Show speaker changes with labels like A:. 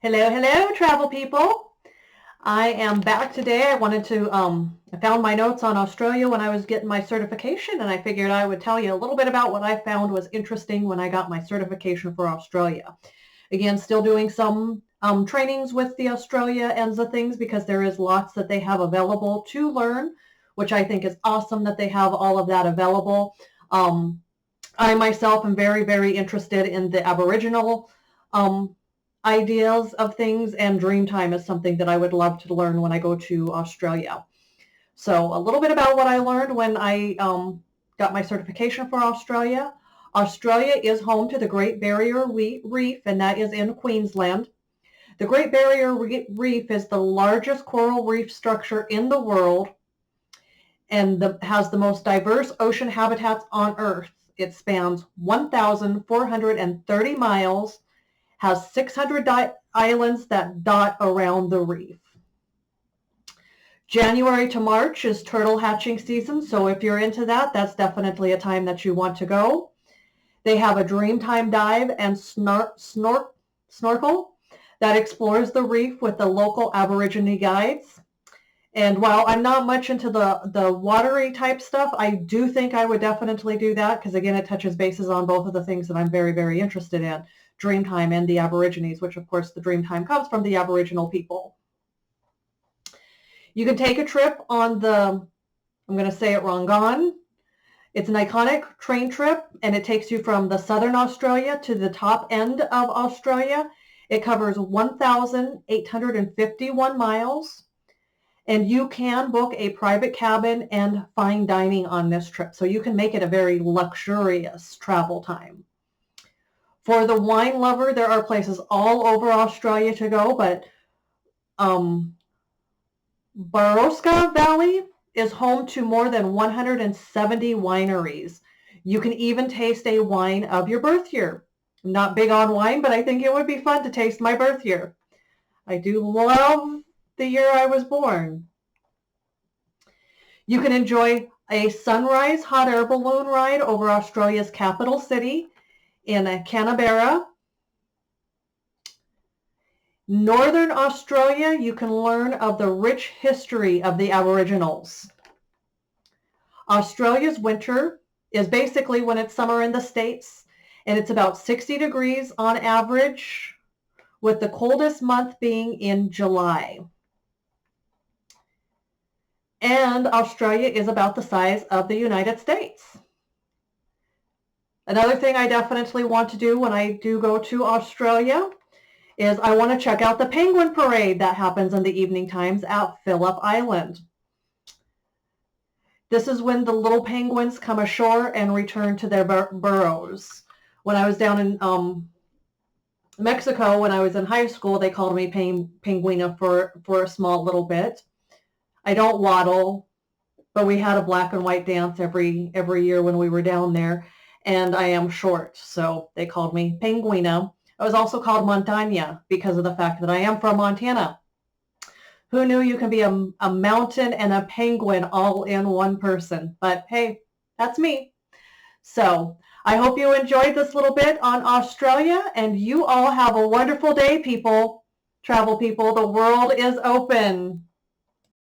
A: Hello, hello, travel people. I am back today. I found my notes on Australia when I was getting my certification, and I figured I would tell you a little bit about what I found was interesting when I got my certification for Australia. Again, still doing some trainings with the Australia ends of things because there is lots that they have available to learn, which I think is awesome that they have all of that available. I myself am very, very interested in the Aboriginal um, ideas of things, and Dreamtime is something that I would love to learn when I go to Australia. So a little bit about what I learned when I got my certification for Australia. Australia is home to the Great Barrier Reef, and that is in Queensland. The Great Barrier Reef is the largest coral reef structure in the world and has the most diverse ocean habitats on Earth. It spans 1,430 miles, has 600 islands that dot around the reef. January to March is turtle hatching season, so if you're into that, that's definitely a time that you want to go. They have a Dreamtime dive and snorkel that explores the reef with the local Aborigine guides. And while I'm not much into the watery type stuff, I do think I would definitely do that because, again, it touches bases on both of the things that I'm very, very interested in, Dreamtime and the Aborigines, which, of course, the Dreamtime comes from the Aboriginal people. You can take a trip on the, I'm going to say it wrong, Gone. It's an iconic train trip, and it takes you from the southern Australia to the top end of Australia. It covers 1,851 miles. And you can book a private cabin and fine dining on this trip. So you can make it a very luxurious travel time. For the wine lover, there are places all over Australia to go, but Barossa Valley is home to more than 170 wineries. You can even taste a wine of your birth year. I'm not big on wine, but I think it would be fun to taste my birth year. I do love the year I was born. You can enjoy a sunrise hot air balloon ride over Australia's capital city in Canberra. Northern Australia, you can learn of the rich history of the Aboriginals. Australia's winter is basically when it's summer in the States, and it's about 60 degrees on average, with the coldest month being in July. And Australia is about the size of the United States. Another thing I definitely want to do when I do go to Australia is I want to check out the penguin parade that happens in the evening times at Phillip Island. This is when the little penguins come ashore and return to their burrows. When I was down in Mexico, when I was in high school, they called me Penguina for a small little bit. I don't waddle, but we had a black and white dance every year when we were down there, and I am short, so they called me Penguina. I was also called Montana because of the fact that I am from Montana. Who knew you can be a mountain and a penguin all in one person? But hey, that's me. So I hope you enjoyed this little bit on Australia, and you all have a wonderful day, people, travel people. The world is open.